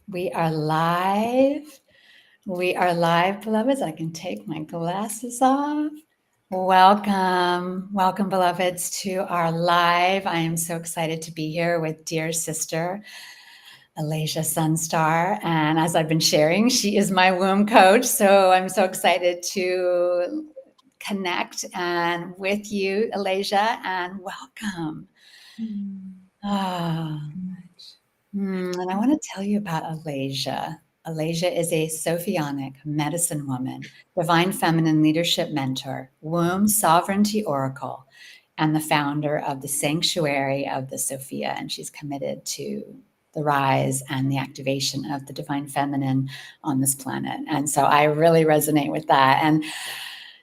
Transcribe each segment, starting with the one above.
We are live. We are live, beloveds. I can take my glasses off. Welcome, welcome, beloveds, to our live. I am so excited to be here with dear sister, Eleja Sunstar. And as I've been sharing, she is my womb coach. So I'm so excited to connect and with you, Eleja, and welcome. Ah. And I want to tell you about Eleja. Eleja is a Sophionic medicine woman, divine feminine leadership mentor, womb sovereignty oracle, and the founder of the Sanctuary of the Sophia. And she's committed to the rise and the activation of the divine feminine on this planet. And so I really resonate with that. And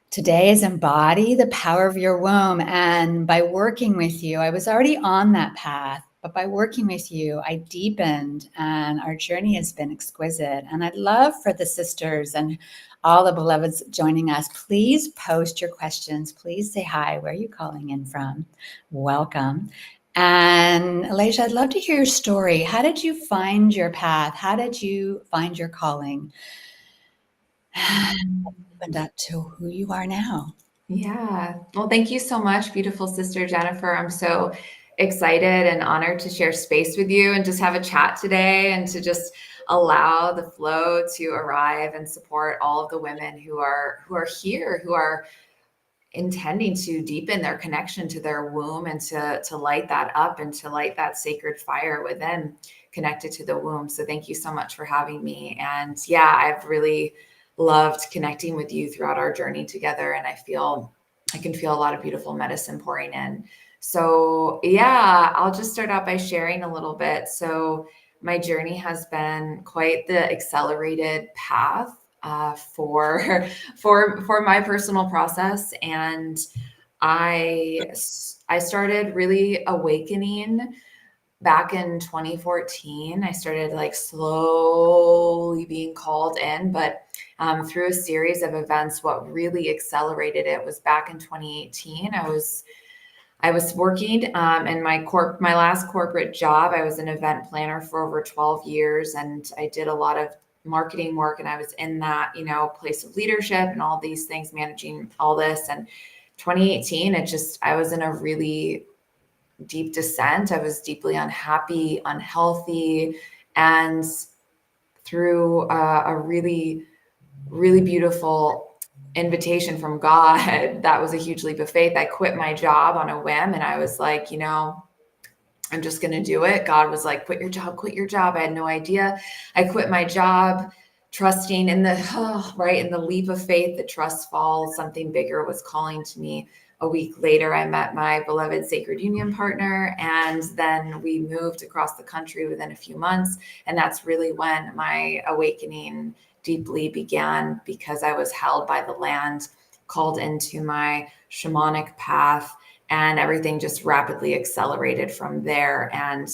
today is Embody the Power of Your Womb. And by working with you, I was already on that path, but by working with you, I deepened, and our journey has been exquisite. And I'd love for the sisters and all the beloveds joining us, please post your questions. Please say hi. Where are you calling in from? Welcome. And Eleja, I'd love to hear your story. How did you find your path? How did you find your calling? Opened up to who you are now. Yeah. Well, thank you so much, beautiful sister Jennifer. I'm so excited and honored to share space with you and just have a chat today and to just allow the flow to arrive and support all of the women who are here, who are intending to deepen their connection to their womb and to light that up and to light that sacred fire within, connected to the womb. So thank you so much for having me. And yeah, I've really loved connecting with you throughout our journey together. And I can feel a lot of beautiful medicine pouring in. So yeah, I'll just start out by sharing a little bit. So my journey has been quite the accelerated path for my personal process, and I started really awakening back in 2014. I started like slowly being called in, but through a series of events, what really accelerated it was back in 2018. I was working in my last corporate job. I was an event planner for over 12 years, and I did a lot of marketing work, and I was in that, place of leadership and all these things, managing all this. And 2018, I was in a really deep descent. I was deeply unhappy, unhealthy, and through a really, really beautiful invitation from God, that was a huge leap of faith. I quit my job on a whim, and I was like, I'm just going to do it. God was like, quit your job, quit your job. I had no idea. I quit my job, trusting in in the leap of faith, the trust falls, something bigger was calling to me. A week later, I met my beloved sacred union partner, and then we moved across the country within a few months. And that's really when my awakening deeply began, because I was held by the land, called into my shamanic path, and everything just rapidly accelerated from there. And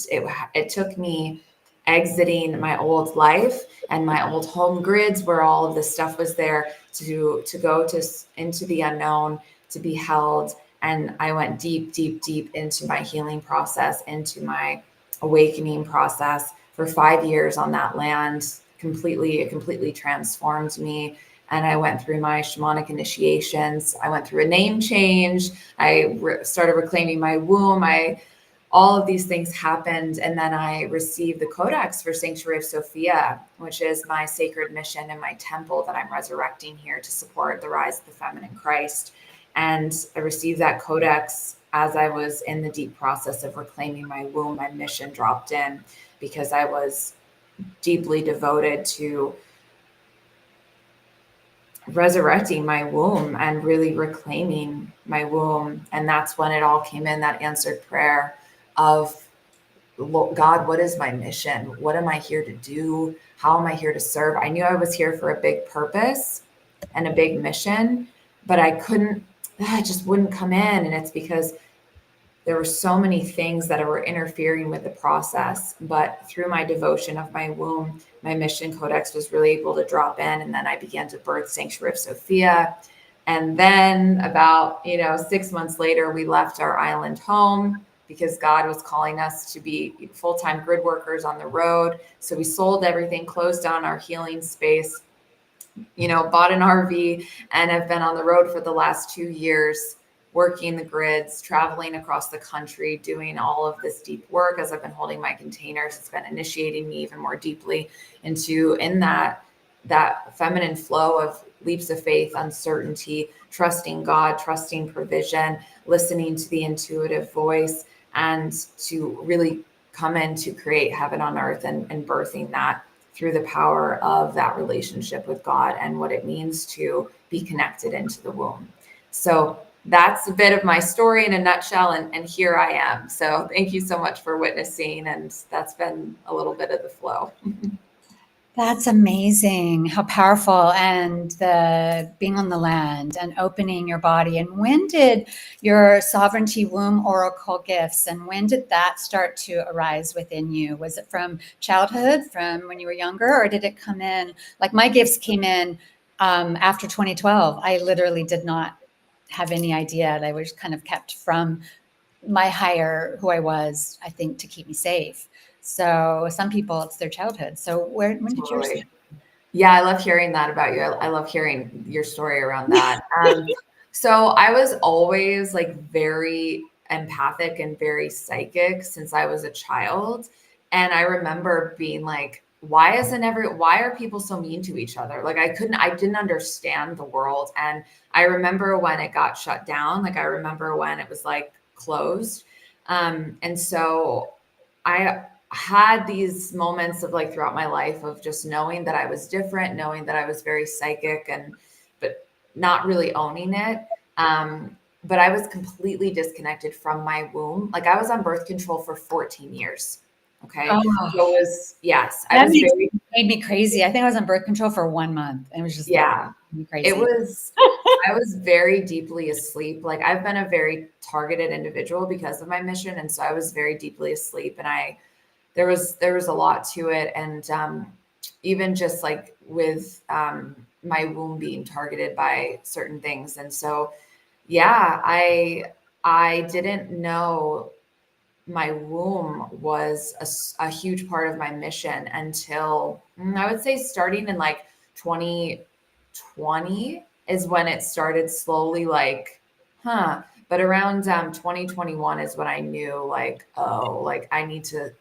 it took me exiting my old life and my old home grids, where all of this stuff was there, to go into the unknown, to be held. And I went deep, deep, deep into my healing process, into my awakening process for 5 years on that land. It completely transformed me. And I went through my shamanic initiations. I went through a name change. I started reclaiming my womb. All of these things happened. And then I received the codex for Sanctuary of Sophia, which is my sacred mission and my temple that I'm resurrecting here to support the rise of the feminine Christ. And I received that codex as I was in the deep process of reclaiming my womb. My mission dropped in because I was deeply devoted to resurrecting my womb and really reclaiming my womb. And that's when it all came in, that answered prayer of, God, what is my mission? What am I here to do? How am I here to serve? I knew I was here for a big purpose and a big mission, but I just wouldn't come in. And it's because there were so many things that were interfering with the process. But through my devotion of my womb, my mission codex was really able to drop in. And then I began to birth Sanctuary of Sophia. And then about, 6 months later, we left our island home because God was calling us to be full-time grid workers on the road. So we sold everything, closed down our healing space, bought an RV, and have been on the road for the last 2 years, working the grids, traveling across the country, doing all of this deep work as I've been holding my containers. It's been initiating me even more deeply in that feminine flow of leaps of faith, uncertainty, trusting God, trusting provision, listening to the intuitive voice, and to really come in to create heaven on earth, and birthing that through the power of that relationship with God and what it means to be connected into the womb. So that's a bit of my story in a nutshell, and here I am. So thank you so much for witnessing, and that's been a little bit of the flow. That's amazing. How powerful. And the being on the land and opening your body. And when did your sovereignty womb oracle gifts, and when did that start to arise within you? Was it from childhood, from when you were younger, or did it come in? Like my gifts came in after 2012. I literally did not have any idea. They were just kind of kept from my higher who I was, I think, to keep me safe. So some people, it's their childhood. So when did yours? Totally. Yeah, I love hearing that about you. I love hearing your story around that. So I was always like very empathic and very psychic since I was a child. And I remember being like, why are people so mean to each other? Like I didn't understand the world. And I remember when it got shut down, like I remember when it was like closed. And so I had these moments of like throughout my life of just knowing that I was different, knowing that I was very psychic, but not really owning it. But I was completely disconnected from my womb. Like I was on birth control for 14 years. Okay. Oh, So it was, yes, I that was very, made me crazy. I think I was on birth control for 1 month. It was just yeah, crazy. I was very deeply asleep. Like I've been a very targeted individual because of my mission. And so I was very deeply asleep, and there was a lot to it. And even just like with my womb being targeted by certain things. And so, yeah, I didn't know my womb was a huge part of my mission until I would say starting in like 2020 is when it started slowly like, but around 2021 is when I knew like, oh, like I need to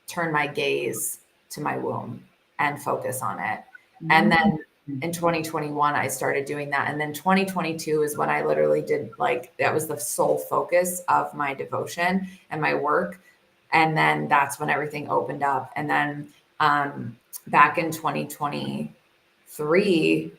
turn my gaze to my womb and focus on it. And then in 2021, I started doing that. And then 2022 is when I literally did like, that was the sole focus of my devotion and my work. And then that's when everything opened up. And then back in 2023,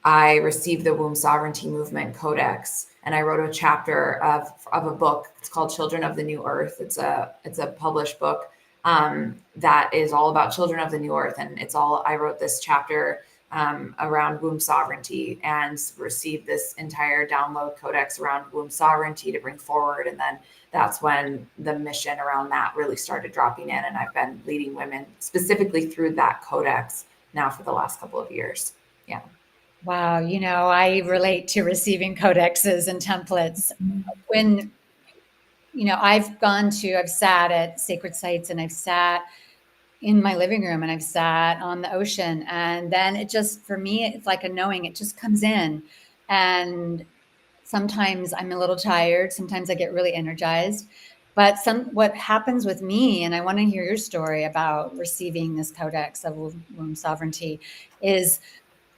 I received the Womb Sovereignty Movement Codex, and I wrote a chapter of a book. It's called Children of the New Earth. It's a published book that is all about children of the new earth. And I wrote this chapter around womb sovereignty, and received this entire download codex around womb sovereignty to bring forward. And then that's when the mission around that really started dropping in. And I've been leading women specifically through that codex now for the last couple of years. Yeah. Wow. I relate to receiving codexes and templates. When I've sat at sacred sites, and I've sat in my living room, and I've sat on the ocean. And then it just, for me, it's like a knowing, it just comes in. And sometimes I'm a little tired. Sometimes I get really energized. But what happens with me, and I want to hear your story about receiving this codex of womb sovereignty, is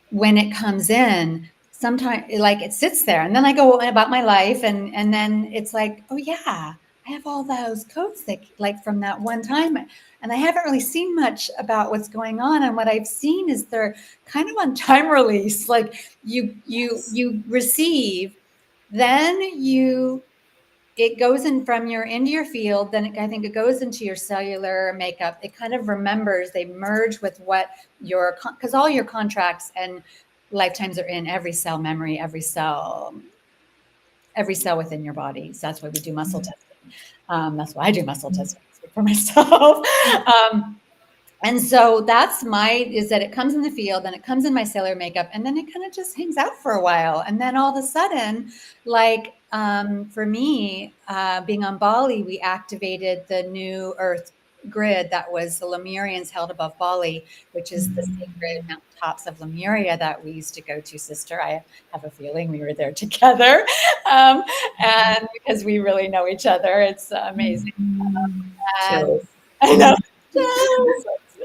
when it comes in, sometimes like it sits there, and then I go about my life, and then it's like, oh yeah, I have all those codes that like from that one time, and I haven't really seen much about what's going on. And what I've seen is they're kind of on time release. Like you receive, then it goes in from into your field. Then I think it goes into your cellular makeup. It kind of remembers, they merge with what because all your contracts and lifetimes are in every cell memory, every cell within your body. So that's why we do muscle testing. That's why I do muscle testing for myself. And so that's is that it comes in the field, then it comes in my sailor makeup, and then it kind of just hangs out for a while. And then all of a sudden, like for me, being on Bali, we activated the new Earth grid that was the Lemurians held above Bali, which is the sacred mountaintops of Lemuria that we used to go to, sister. I have a feeling we were there together. And because we really know each other, it's amazing. And Chills. I know.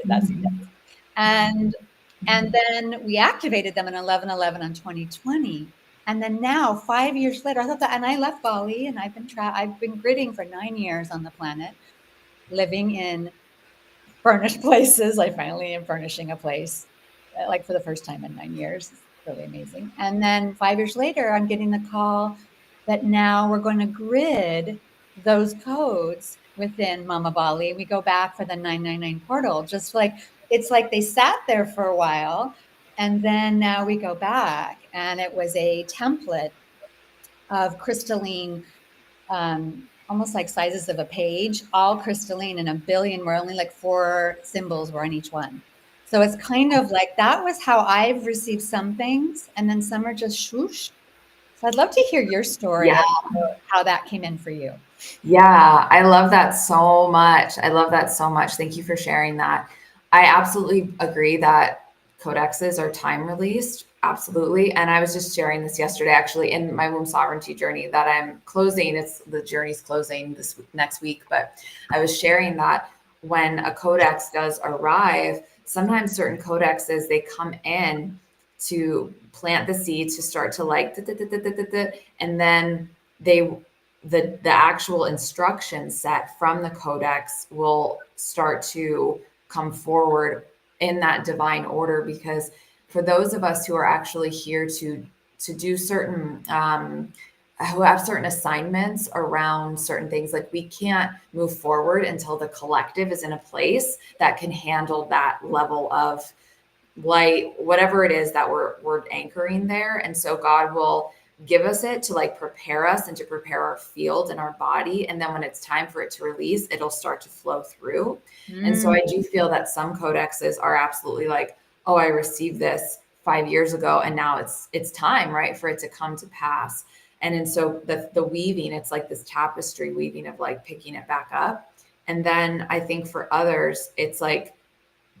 That's and and then we activated them in 11/11 on 2020. And then now, 5 years later, I thought that, and I left Bali, and I've been gridding for 9 years on the planet, living in furnished places. I finally am furnishing a place, like for the first time in 9 years. It's really amazing. And then 5 years later, I'm getting the call that now we're going to grid those codes within Mama Bali. We go back for the 999 portal, just like it's like they sat there for a while. And then now we go back, and it was a template of crystalline, almost like sizes of a page, all crystalline, and a billion were only like 4 symbols were on each one. So it's kind of like that was how I've received some things, and then some are just swoosh. So I'd love to hear your story Yeah. of how that came in for you. Yeah, I love that so much. I love that so much. Thank you for sharing that. I absolutely agree that codexes are time released. Absolutely. And I was just sharing this yesterday, actually, in my womb sovereignty journey that I'm closing. It's the journey's closing next week, but I was sharing that when a codex does arrive, sometimes certain codexes, they come in to plant the seed to start to like, and then they the actual instruction set from the codex will start to come forward in that divine order, because for those of us who are actually here to do certain who have certain assignments around certain things, like we can't move forward until the collective is in a place that can handle that level of light, whatever it is that we're anchoring there. And so God will give us it to like prepare us and to prepare our field and our body. And then when it's time for it to release, it'll start to flow through. And so I do feel that some codexes are absolutely like, oh, I received this 5 years ago, and now it's time, right, for it to come to pass. And so the weaving, it's like this tapestry weaving of like picking it back up. And then I think for others, it's like,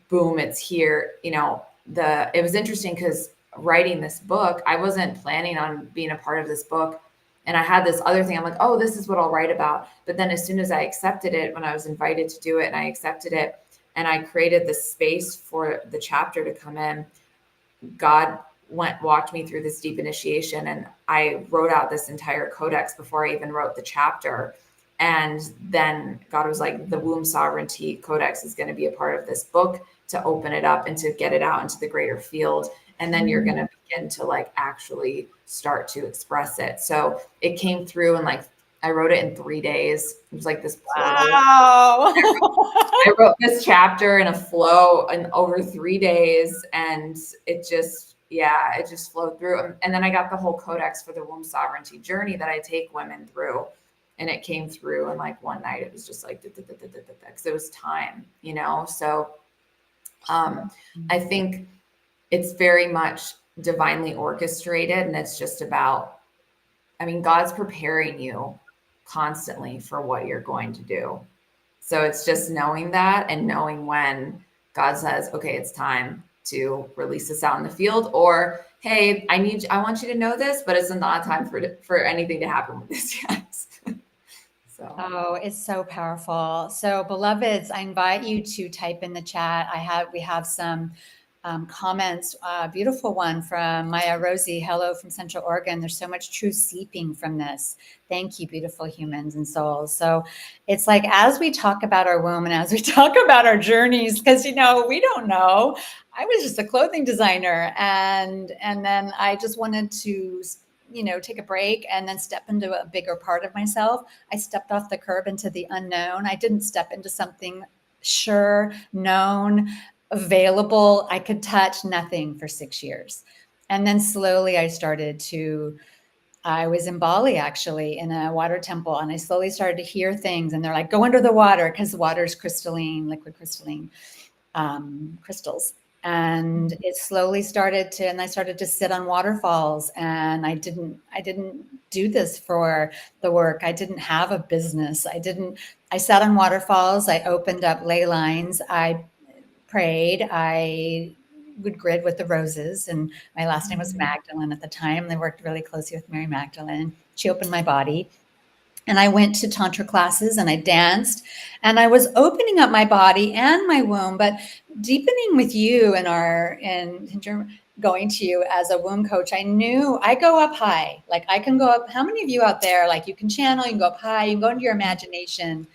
boom, it's here. It was interesting because writing this book, I wasn't planning on being a part of this book. And I had this other thing. I'm like, oh, this is what I'll write about. But then as soon as I accepted it, when I was invited to do it and I accepted it, and I created this space for the chapter to come in, God walked me through this deep initiation, and I wrote out this entire codex before I even wrote the chapter. And then God was like, the womb sovereignty codex is going to be a part of this book to open it up and to get it out into the greater field. And then you're going to begin to like actually start to express it. So it came through, and like I wrote it in 3 days. It was like this portal. Wow. I wrote this chapter in a flow in over 3 days, and it just flowed through. And then I got the whole codex for the womb sovereignty journey that I take women through. And it came through, and like one night it was just like, because it was time, So I think it's very much divinely orchestrated, and it's just about, God's preparing you constantly for what you're going to do. So it's just knowing that, and knowing when God says, okay, it's time to release this out in the field, or, hey, I want you to know this, but it's not time for anything to happen with this yet. So. Oh, it's so powerful. So, beloveds, I invite you to type in the chat. We have some comments. Beautiful one from Maya Rosie. Hello from Central Oregon. There's so much truth seeping from this. Thank you, beautiful humans and souls. So it's like, as we talk about our womb and as we talk about our journeys, because we don't know. I was just a clothing designer, and then I just wanted to take a break and then step into a bigger part of myself. I stepped off the curb into the unknown. I didn't step into something sure, known, available. I could touch nothing for 6 years. And then slowly I was in Bali actually in a water temple, and I slowly started to hear things, and they're like, go under the water because the water is crystalline, liquid crystalline. crystals. And it slowly started to, and I started to sit on waterfalls, and I didn't do this for the work. I didn't have a business. I sat on waterfalls. I opened up ley lines. I prayed. I would grid with the roses, and my last name was Magdalene at the time. They worked really closely with Mary Magdalene. She opened my body. And I went to Tantra classes and I danced and I was opening up my body and my womb, but deepening with you and going to you as a womb coach, I knew I go up high. Like I can go up. How many of you out there, like you can channel, you can go up high, you can go into your imagination,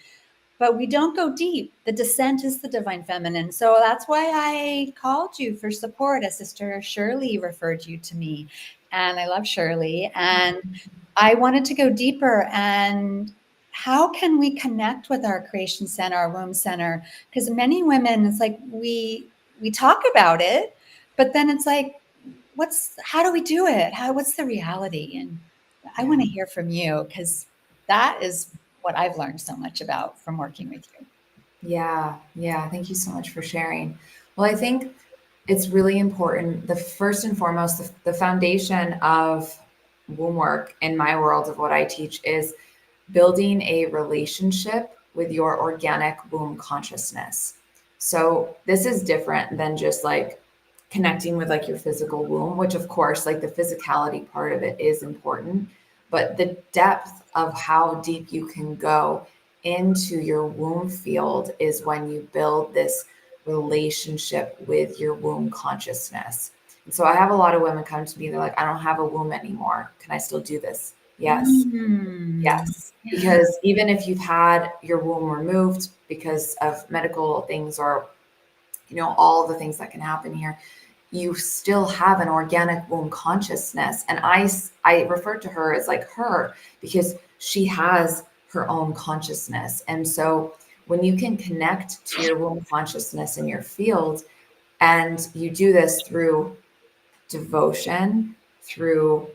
but we don't go deep. The descent is the divine feminine. So that's why I called you for support, as Sister Shirley referred you to me. And I love Shirley. And I wanted to go deeper, and how can we connect with our creation center, our womb center? Because many women, it's like we talk about it, but then it's like, how do we do it? What's the reality? And I want to hear from you, because that is what I've learned so much about from working with you. Yeah, yeah. Thank you so much for sharing. Well, I think it's really important. The first and foremost, the foundation of womb work in my world of what I teach is building a relationship with your organic womb consciousness. So this is different than just like connecting with like your physical womb, which of course, like the physicality part of it is important, but the depth of how deep you can go into your womb field is when you build this relationship with your womb consciousness. And so I have a lot of women come to me, they're like, I don't have a womb anymore. Can I still do this? Yes. Yes. Because even if you've had your womb removed because of medical things or, all the things that can happen here, you still have an organic womb consciousness. And I refer to her as like her because she has her own consciousness. And so when you can connect to your womb consciousness in your field, and you do this through devotion, through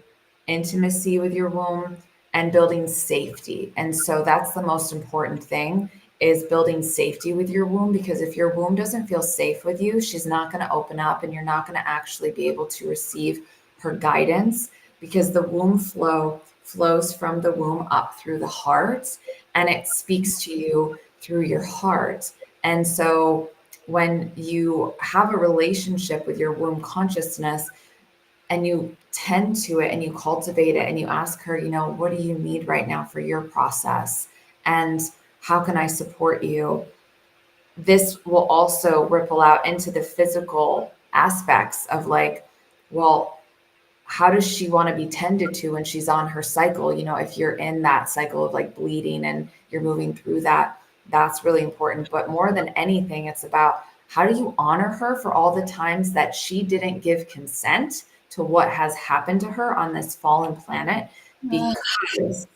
intimacy with your womb, and building safety. And so that's the most important thing, is building safety with your womb, because if your womb doesn't feel safe with you, she's not going to open up and you're not going to actually be able to receive her guidance, because the womb flows from the womb up through the heart and it speaks to you through your heart. And so when you have a relationship with your womb consciousness and you tend to it and you cultivate it and you ask her, what do you need right now for your process? And how can I support you? This will also ripple out into the physical aspects of like, well, how does she want to be tended to when she's on her cycle? If you're in that cycle of like bleeding and you're moving through that, that's really important. But more than anything, it's about how do you honor her for all the times that she didn't give consent to what has happened to her on this fallen planet, because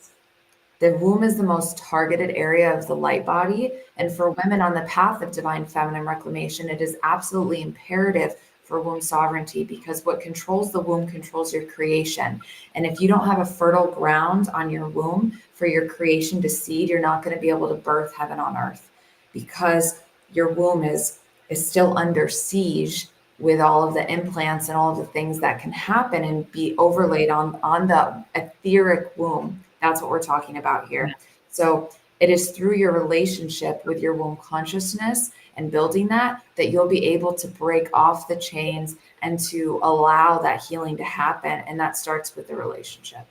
the womb is the most targeted area of the light body. And for women on the path of divine feminine reclamation, it is absolutely imperative for womb sovereignty, because what controls the womb controls your creation. And if you don't have a fertile ground on your womb for your creation to seed, you're not going to be able to birth heaven on earth, because your womb is still under siege with all of the implants and all of the things that can happen and be overlaid on the etheric womb. That's what we're talking about here. So it is through your relationship with your womb consciousness and building that you'll be able to break off the chains and to allow that healing to happen. And that starts with the relationship.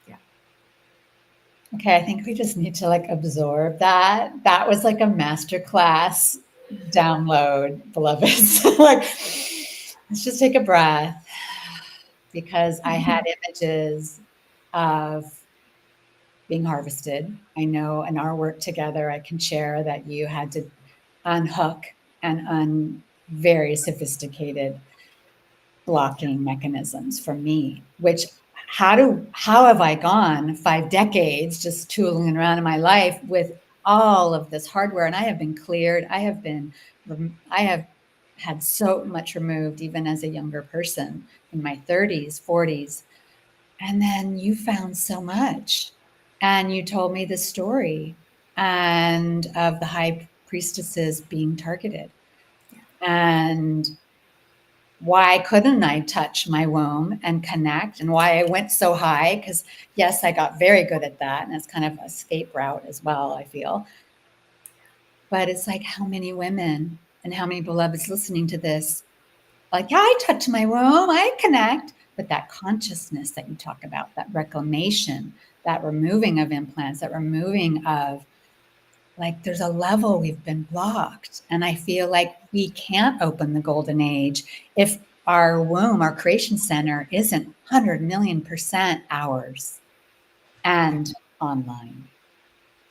Yeah. Okay, I think we just need to like absorb that. That was like a masterclass download, beloveds. Like, let's just take a breath, because I had images of being harvested. I know in our work together, I can share that you had to unhook and very sophisticated blocking mechanisms for me, which how have I gone 5 decades just tooling around in my life with all of this hardware? And I have been cleared. I have had so much removed, even as a younger person in my 30s, 40s. And then you found so much. And you told me the story and of the high priestesses being targeted. and why couldn't I touch my womb and connect, and why I went so high. Because yes, I got very good at that, and it's kind of a escape route as well, I feel. But it's like, how many women and how many beloveds listening to this, like, yeah, I touch my womb, I connect. But that consciousness that you talk about, that reclamation, that removing of implants, that removing of, like, there's a level we've been blocked. And I feel like we can't open the golden age if our womb, our creation center, isn't 100 million% ours and online.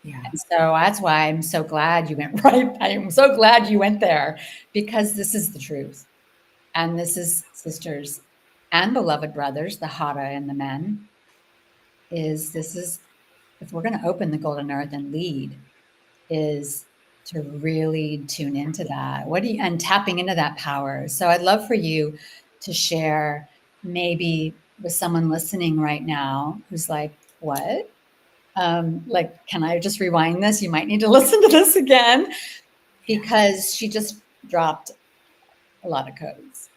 Yeah. And so that's why I'm so glad you went right. I am so glad you went there, because this is the truth. And this is, sisters and beloved brothers, the Hara and the men, is this is, if we're going to open the golden earth and lead, is to really tune into that. What do you, and tapping into that power. So I'd love for you to share, maybe with someone listening right now who's like, what? Like, can I just rewind this? You might need to listen to this again, because she just dropped a lot of codes.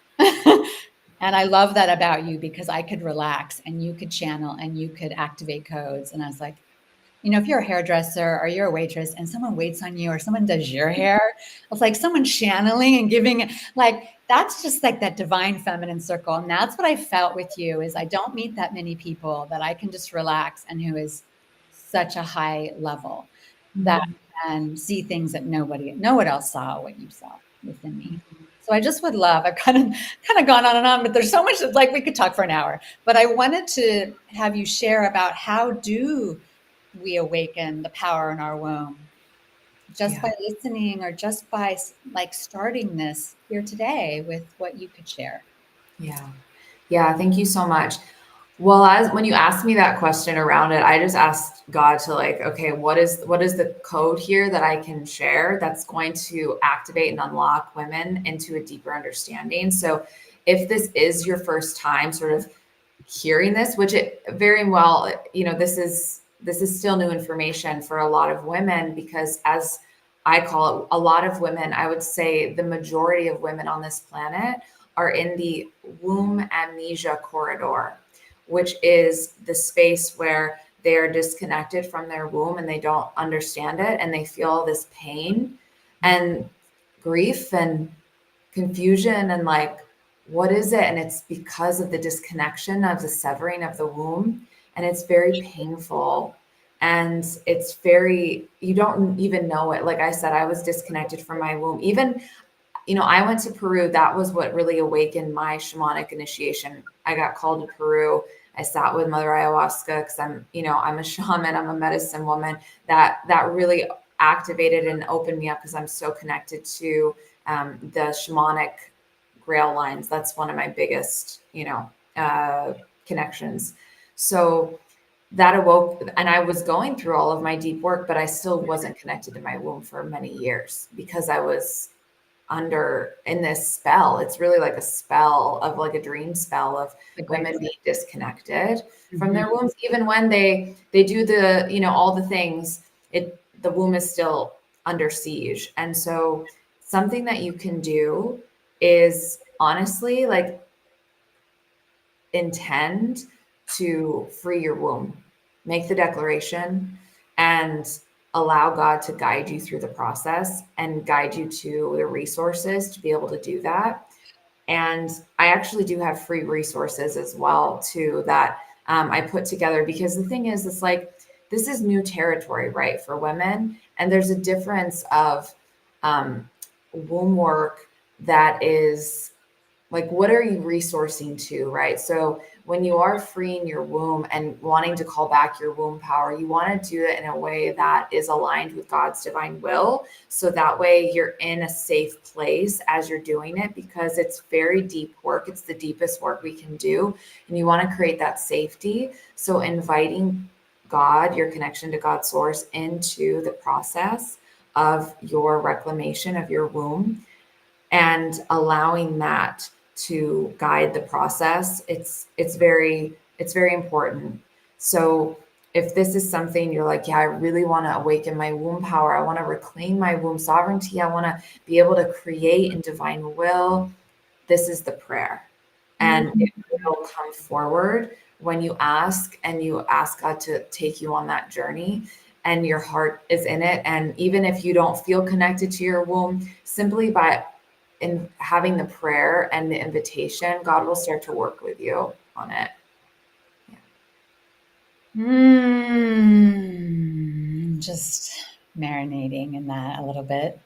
And I love that about you, because I could relax and you could channel and you could activate codes. And I was like, you know, if you're a hairdresser or you're a waitress and someone waits on you or someone does your hair, it's like someone channeling and giving, like, that's just like that divine feminine circle. And that's what I felt with you, is I don't meet that many people that I can just relax and who is such a high level, that can see things that no one else saw what you saw within me. So I just would love, I've kind of gone on and on, but there's so much, like, we could talk for an hour, but I wanted to have you share about, how do we awaken the power in our womb, just by listening, or just by, like, starting this here today with what you could share. Yeah. Yeah. Thank you so much. Well, as when you asked me that question around it, I just asked God to, like, okay, what is the code here that I can share that's going to activate and unlock women into a deeper understanding. So if this is your first time sort of hearing this, which it very well, this is still new information for a lot of women, because as I call it, a lot of women, I would say the majority of women on this planet are in the womb amnesia corridor, which is the space where they are disconnected from their womb and they don't understand it, and they feel this pain and grief and confusion and, like, what is it? And it's because of the disconnection of the severing of the womb. And it's very painful. And it's very, you don't even know it. Like I said, I was disconnected from my womb. Even, I went to Peru. That was what really awakened my shamanic initiation. I got called to Peru. I sat with Mother Ayahuasca because I'm a shaman, I'm a medicine woman. That really activated and opened me up, because I'm so connected to the shamanic grail lines. That's one of my biggest, connections. So that awoke, and I was going through all of my deep work, but I still wasn't connected to my womb for many years, because I was under in this spell. It's really like a spell of, like, a dream spell of women being disconnected from their wombs. Even when they do all the things, the womb is still under siege. And so something that you can do is, honestly, like, intend to free your womb, make the declaration, and allow God to guide you through the process and guide you to the resources to be able to do that. And I actually do have free resources as well too, that I put together, because the thing is, it's like, this is new territory, right, for women. And there's a difference of womb work that is, like, what are you resourcing to, right? So when you are freeing your womb and wanting to call back your womb power, you want to do it in a way that is aligned with God's divine will. So that way you're in a safe place as you're doing it, because it's very deep work. It's the deepest work we can do. And you want to create that safety. So inviting God, your connection to God's source, into the process of your reclamation of your womb, and allowing that to guide the process, it's very important. So if this is something you're like, yeah, I really want to awaken my womb power, I want to reclaim my womb sovereignty, I want to be able to create in divine will, this is the prayer. And it will come forward when you ask, and you ask God to take you on that journey and your heart is in it. And even if you don't feel connected to your womb, simply by in having the prayer and the invitation, God will start to work with you on it. Just marinating in that a little bit.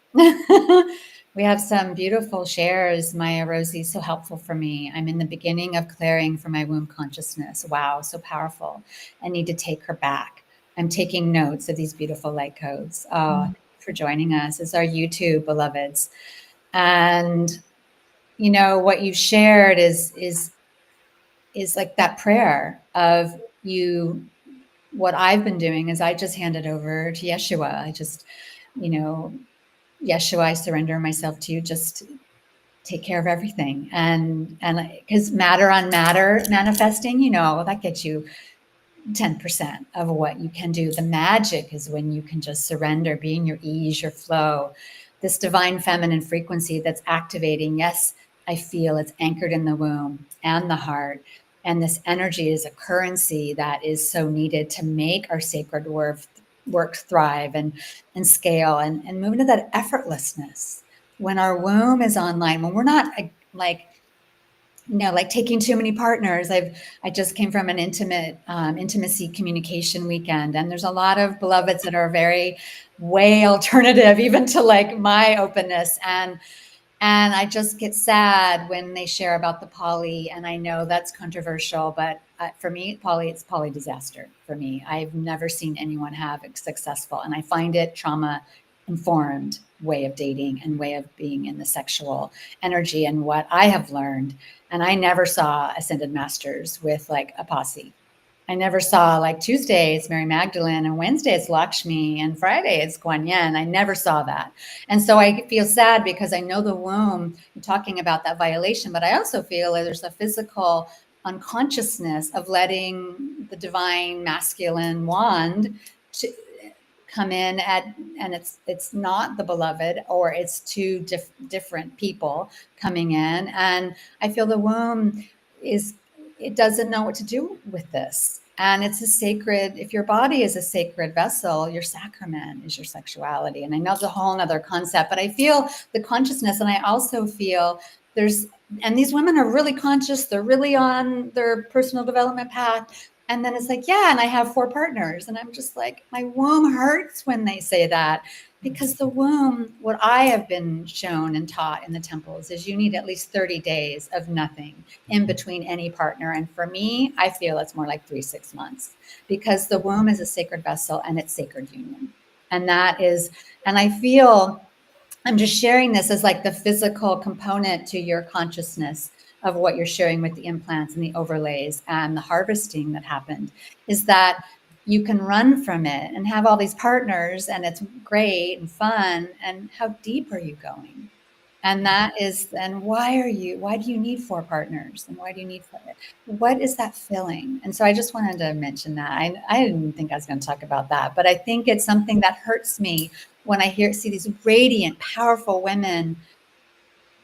We have some beautiful shares. Maya Rosie, so helpful for me. I'm in the beginning of clearing for my womb consciousness. Wow, so powerful. I need to take her back. I'm taking notes of these beautiful light codes. Oh, thank you for joining us. It's our YouTube beloveds. And you know what you shared is like that prayer of you. What I've been doing is I just hand it over to Yeshua. I just, Yeshua, I surrender myself to you. Just take care of everything. And because matter on matter manifesting, that gets you 10% of what you can do. The magic is when you can just surrender, be in your ease, your flow, this divine feminine frequency that's activating. Yes, I feel it's anchored in the womb and the heart. And this energy is a currency that is so needed to make our sacred work thrive and scale and move into that effortlessness. When our womb is online, when we're not like taking too many partners. I just came from an intimacy communication weekend, and there's a lot of beloveds that are very way alternative, even to like my openness. And I just get sad when they share about the poly, and I know that's controversial, but for me, it's poly disaster for me. I've never seen anyone have it successful, and I find it trauma informed way of dating and way of being in the sexual energy. And what I have learned, and I never saw ascended masters with like a posse. I never saw like Tuesday it's Mary Magdalene and Wednesday it's Lakshmi and Friday it's Guan Yin. I never saw that. And so I feel sad because I know the womb, you're talking about that violation, but I also feel like there's a physical unconsciousness of letting the divine masculine wand to come in and it's not the beloved, or it's two different people coming in. And I feel the womb it doesn't know what to do with this. And it's a sacred, if your body is a sacred vessel, your sacrament is your sexuality. And I know it's a whole nother concept, but I feel the consciousness. And I also feel and these women are really conscious. They're really on their personal development path. And then it's like, yeah, and I have 4 partners. And I'm just like, my womb hurts when they say that, because the womb, what I have been shown and taught in the temples is you need at least 30 days of nothing in between any partner. And for me, I feel it's more like 3-6 months, because the womb is a sacred vessel and it's sacred union. And I feel I'm just sharing this as like the physical component to your consciousness of what you're sharing with the implants and the overlays and the harvesting that happened, is that you can run from it and have all these partners and it's great and fun. And how deep are you going? And why do you need 4 partners? And why do you need 4? What is that filling? And so I just wanted to mention that. I didn't think I was going to talk about that, but I think it's something that hurts me when I see these radiant, powerful women,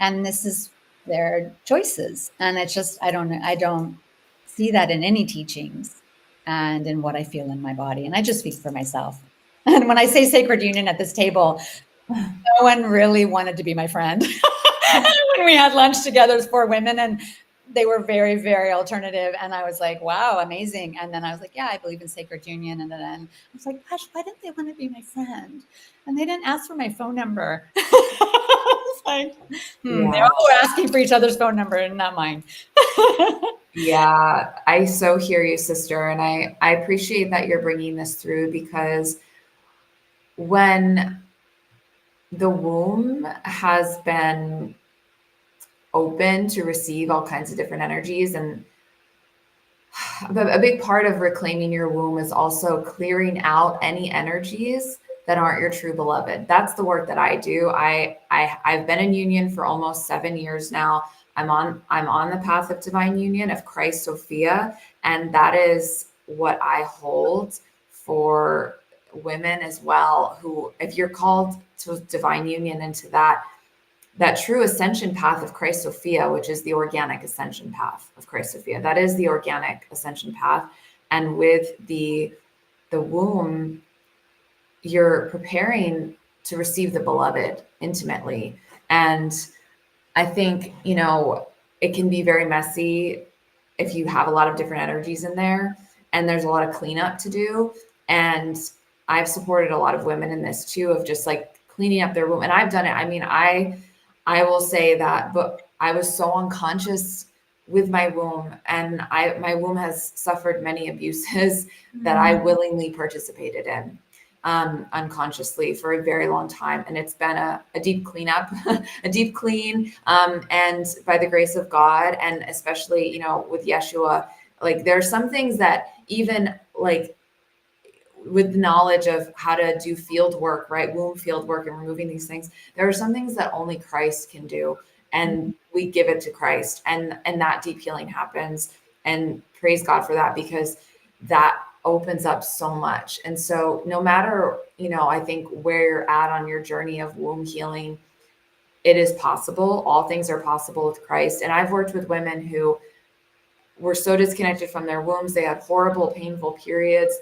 and this is their choices. And it's just, I don't see that in any teachings and in what I feel in my body. And I just speak for myself. And when I say sacred union at this table, no one really wanted to be my friend. When we had lunch together as 4 women, and they were very, very alternative. And I was like, wow, amazing. And then I was like, yeah, I believe in sacred union. And then I was like, gosh, why didn't they want to be my friend? And they didn't ask for my phone number. It's like, Yeah. they're all asking for each other's phone number and not mine. Yeah, I so hear you, sister. And I appreciate that you're bringing this through, because when the womb has been open to receive all kinds of different energies, and a big part of reclaiming your womb is also clearing out any energies that aren't your true beloved. That's the work that I do. I've been in union for almost 7 years now. I'm on the path of divine union of Christ Sophia, and that is what I hold for women as well, who, if you're called to divine union into that true ascension path of Christ Sophia, which is the organic ascension path of Christ Sophia, that is the organic ascension path. And with the womb, you're preparing to receive the beloved intimately. And I think, it can be very messy if you have a lot of different energies in there, and there's a lot of cleanup to do. And I've supported a lot of women in this too, of just like cleaning up their womb. And I've done it. I mean, I will say that, but I was so unconscious with my womb, and my womb has suffered many abuses that I willingly participated in unconsciously for a very long time. And it's been a deep cleanup, a deep clean. And by the grace of God, and especially, with Yeshua, like there are some things that even like with knowledge of how to do field work, right? Womb field work and removing these things. There are some things that only Christ can do. And we give it to Christ, and that deep healing happens. And praise God for that, because that opens up so much. And so no matter, I think where you're at on your journey of womb healing, it is possible. All things are possible with Christ. And I've worked with women who were so disconnected from their wombs. They had horrible, painful periods,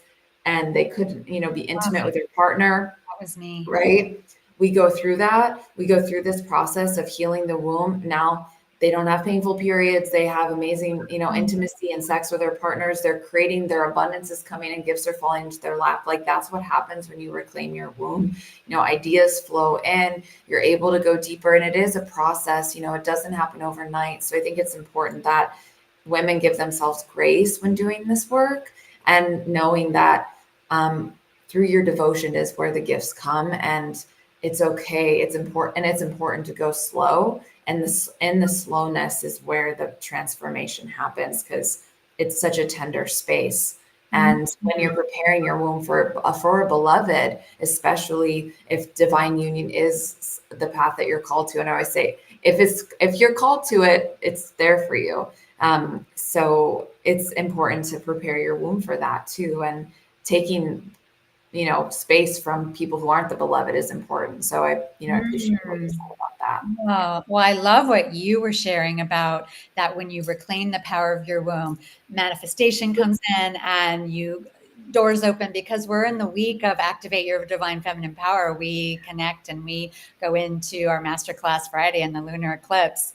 and they couldn't, be intimate with their partner. That was me. Right? We go through that. We go through this process of healing the womb. Now they don't have painful periods. They have amazing, intimacy and sex with their partners. They're creating, their abundance is coming and gifts are falling into their lap. Like that's what happens when you reclaim your womb. Ideas flow in, you're able to go deeper, and it is a process. It doesn't happen overnight. So I think it's important that women give themselves grace when doing this work, and knowing that through your devotion is where the gifts come, and it's okay. It's important, and it's important to go slow. And the slowness is where the transformation happens, because it's such a tender space. And when you're preparing your womb for a beloved, especially if divine union is the path that you're called to, and I always say, if you're called to it, it's there for you. So it's important to prepare your womb for that too, and taking space from people who aren't the beloved is important. So I appreciate what you said about that. Oh, well, I love what you were sharing about that. When you reclaim the power of your womb, manifestation comes in and doors open, because we're in the week of Activate Your Divine Feminine Power. We connect and we go into our Masterclass Friday and the lunar eclipse.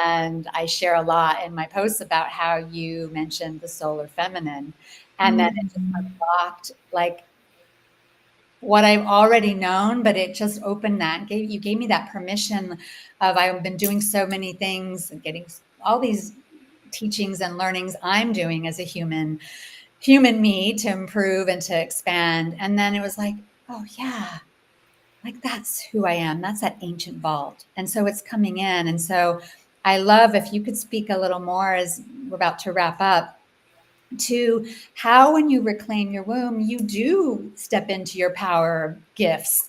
And I share a lot in my posts about how you mentioned the solar feminine, and then it just unlocked like what I've already known, but it just opened that. You gave me that permission of, I've been doing so many things and getting all these teachings and learnings I'm doing as a human me to improve and to expand. And then it was like, oh yeah, like that's who I am. That's that ancient vault. And so it's coming in. And so I love if you could speak a little more, as we're about to wrap up, to how, when you reclaim your womb, you do step into your power gifts,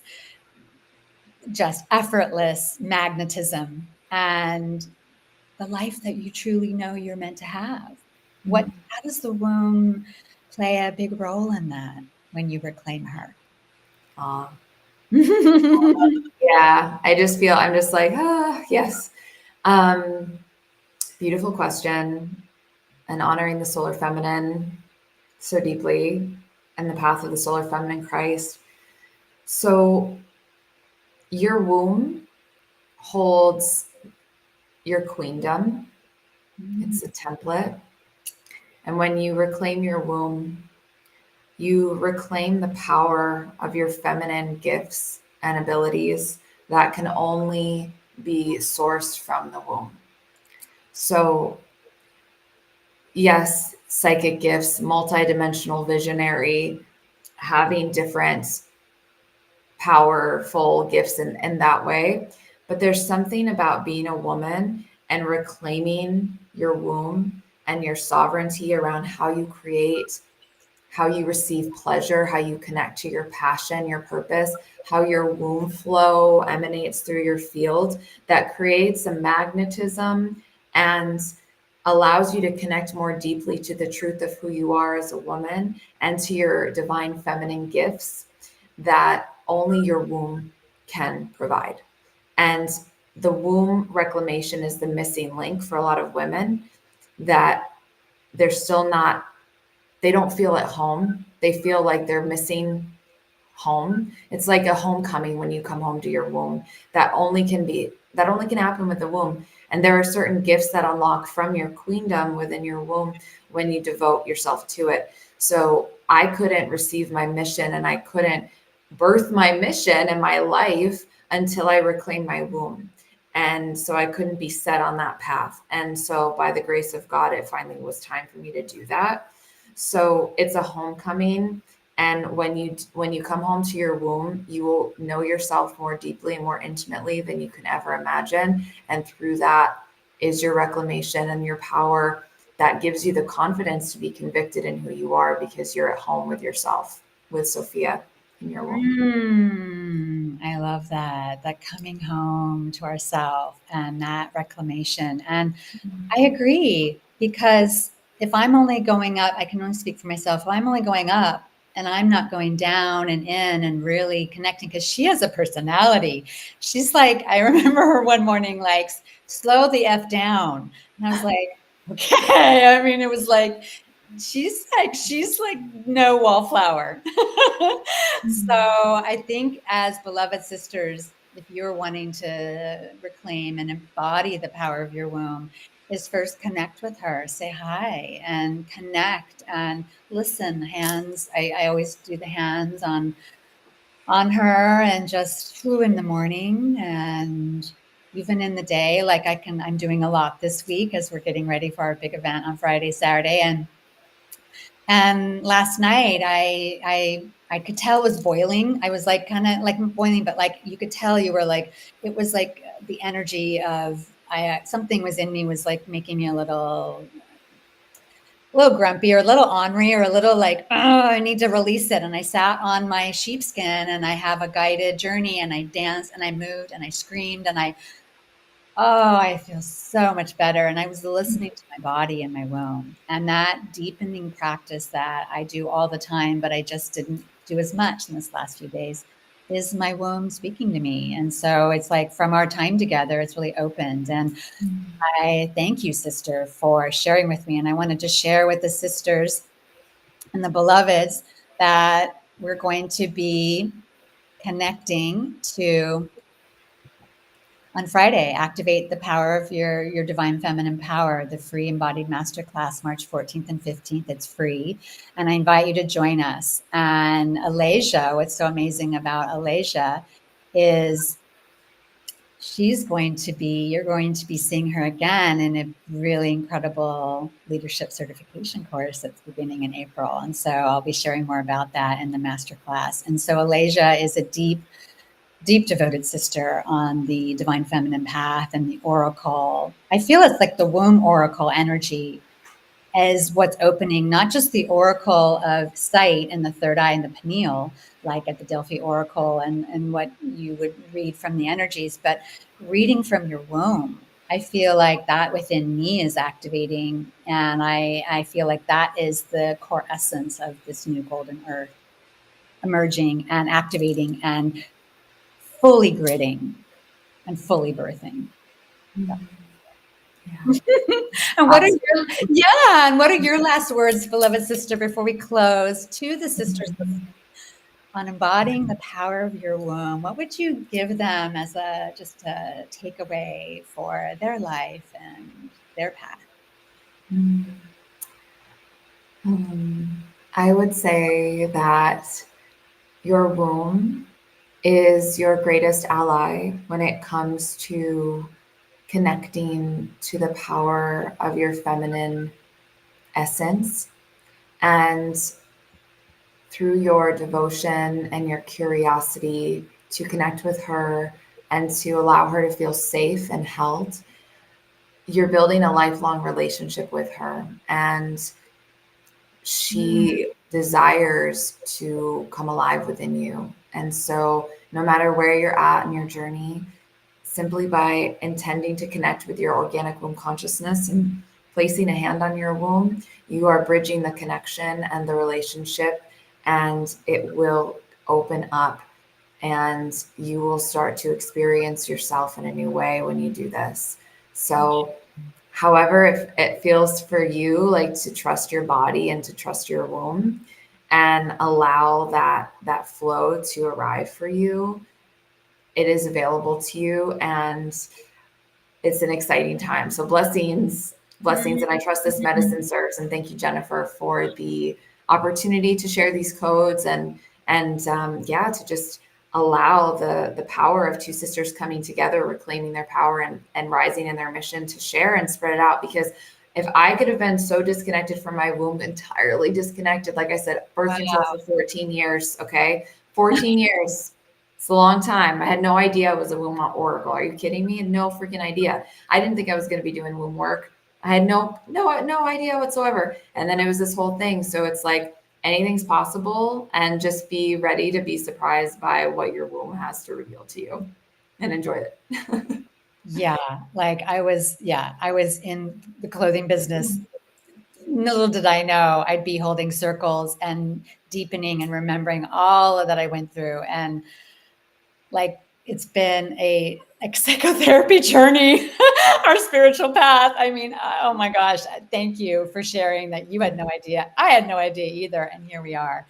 just effortless magnetism, and the life that you truly know you're meant to have. How does the womb play a big role in that when you reclaim her? Yeah, I'm just like, yes. Beautiful question. And honoring the solar feminine so deeply, and the path of the solar feminine Christ. So your womb holds your queendom. It's a template. And when you reclaim your womb, you reclaim the power of your feminine gifts and abilities that can only be sourced from the womb. So yes, psychic gifts, multidimensional visionary, having different powerful gifts in that way. But there's something about being a woman and reclaiming your womb and your sovereignty around how you create, how you receive pleasure, how you connect to your passion, your purpose, how your womb flow emanates through your field, that creates a magnetism and allows you to connect more deeply to the truth of who you are as a woman and to your divine feminine gifts that only your womb can provide. And the womb reclamation is the missing link for a lot of women, that they're still not, they don't feel at home. They feel like they're missing home. It's like a homecoming when you come home to your womb. That only can happen with the womb. And there are certain gifts that unlock from your queendom within your womb when you devote yourself to it. So I couldn't receive my mission and I couldn't birth my mission in my life until I reclaimed my womb. And so I couldn't be set on that path. And so by the grace of God, it finally was time for me to do that. So it's a homecoming. And when you come home to your womb, you will know yourself more deeply and more intimately than you can ever imagine. And through that is your reclamation and your power that gives you the confidence to be convicted in who you are, because you're at home with yourself, with Sophia in your womb. I love that. That coming home to ourself and that reclamation. And I agree, because if I'm only going up, I can only speak for myself. If I'm only going up and I'm not going down and in and really connecting, because she has a personality. She's like, I remember her one morning, like, slow the F down. And I was like, okay. I mean, it was like, she's like no wallflower. So I think as beloved sisters, if you're wanting to reclaim and embody the power of your womb, is first connect with her, say hi and connect and listen. Hands, I always do the hands on her, and just in the morning and even in the day. Like I'm doing a lot this week as we're getting ready for our big event on Friday, Saturday. And last night I could tell it was boiling. I was like kind of like boiling, but like you could tell you were like, it was like the energy of something was in me, was like making me a little grumpy or a little ornery or a little like, oh, I need to release it. And I sat on my sheepskin and I have a guided journey and I danced and I moved and I screamed and I feel so much better. And I was listening to my body and my womb, and that deepening practice that I do all the time, but I just didn't do as much in this last few days, is my womb speaking to me. And so it's like from our time together, it's really opened. And I thank you, sister, for sharing with me. And I wanted to share with the sisters and the beloveds that we're going to be connecting to on Friday. Activate the power of your divine feminine power, the free embodied masterclass, March 14th and 15th. It's free. And I invite you to join us. And Eleja, what's so amazing about Eleja is you're going to be seeing her again in a really incredible leadership certification course that's beginning in April. And so I'll be sharing more about that in the masterclass. And so Eleja is a deep devoted sister on the divine feminine path and the oracle. I feel it's like the womb oracle energy is what's opening, not just the oracle of sight and the third eye and the pineal, like at the Delphi oracle and what you would read from the energies, but reading from your womb. I feel like that within me is activating. And I feel like that is the core essence of this new golden earth emerging and activating and fully gridding and fully birthing. Yeah. And what are your last words, beloved sister, before we close, to the sisters on embodying the power of your womb? What would you give them as just a takeaway for their life and their path? I would say that your womb is your greatest ally when it comes to connecting to the power of your feminine essence. And through your devotion and your curiosity to connect with her and to allow her to feel safe and held, you're building a lifelong relationship with her. And she desires to come alive within you. And so, no matter where you're at in your journey, simply by intending to connect with your organic womb consciousness and placing a hand on your womb, you are bridging the connection and the relationship, and it will open up, and you will start to experience yourself in a new way when you do this. So, however, if it feels for you, like, to trust your body and to trust your womb and allow that flow to arrive for you, it is available to you, and it's an exciting time. So blessings, and I trust this medicine serves. And thank you, Jennifer, for the opportunity to share these codes, and yeah, to just allow the power of two sisters coming together, reclaiming their power, and rising in their mission to share and spread it out. Because if I could have been so disconnected from my womb, entirely disconnected, like I said, birth control for 14 years, okay? 14 years. It's a long time. I had no idea it was a womb oracle. Are you kidding me? No freaking idea. I didn't think I was going to be doing womb work. I had no idea whatsoever. And then it was this whole thing. So it's like anything's possible, and just be ready to be surprised by what your womb has to reveal to you, and enjoy it. Yeah, like I was in the clothing business. Little did I know I'd be holding circles and deepening and remembering all of that I went through. And like it's been a like psychotherapy journey, our spiritual path. I mean, oh my gosh, thank you for sharing that. You had no idea. I had no idea either. And here we are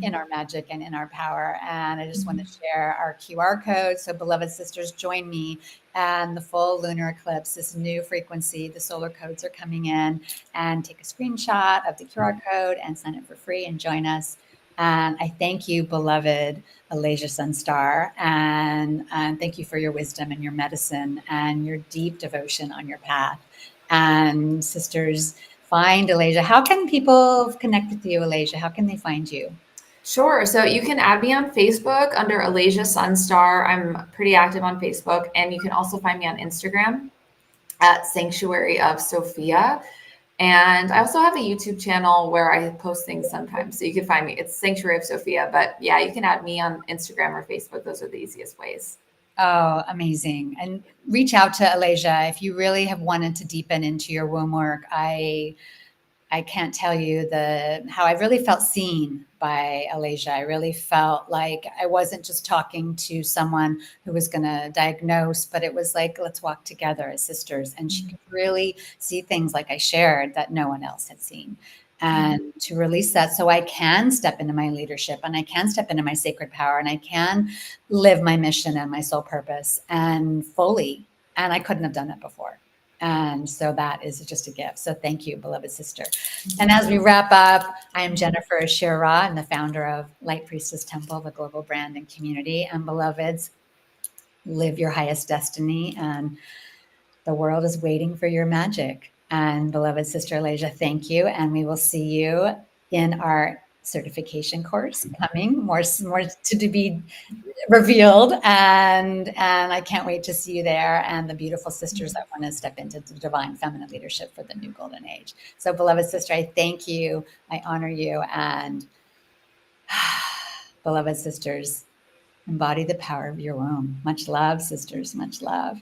in our magic and in our power. And I just want to share our QR code. So, beloved sisters, join me. And the full lunar eclipse, this new frequency, the solar codes are coming in, and take a screenshot of the QR code and sign up for free and join us. And I thank you, beloved Eleja Sunstar, and thank you for your wisdom and your medicine and your deep devotion on your path. And sisters, find Eleja. How can people connect with you, Eleja? How can they find you? Sure. So you can add me on Facebook under Eleja Sunstar. I'm pretty active on Facebook. And you can also find me on Instagram at Sanctuary of Sophia. And I also have a YouTube channel where I post things sometimes. So you can find me. It's Sanctuary of Sophia. But yeah, you can add me on Instagram or Facebook. Those are the easiest ways. Oh, amazing. And reach out to Eleja if you really have wanted to deepen into your womb work. I can't tell you how I really felt seen by Eleja. I really felt like I wasn't just talking to someone who was going to diagnose, but it was like, let's walk together as sisters. And she could really see things like I shared that no one else had seen. And to release that so I can step into my leadership, and I can step into my sacred power, and I can live my mission and my soul purpose and fully. And I couldn't have done it before. And so that is just a gift. So thank you, beloved sister. And as we wrap up, I am Jennifer Shira. I'm the founder of Light Priestess Temple, the global brand and community. And beloveds, live your highest destiny, and the world is waiting for your magic. And beloved sister Eleja, thank you. And we will see you in our certification course coming, more to be revealed, and I can't wait to see you there, and the beautiful sisters that want to step into the divine feminine leadership for the new golden age. So, beloved sister, I thank you, I honor you, and beloved sisters, embody the power of your womb. Much love, sisters, much love.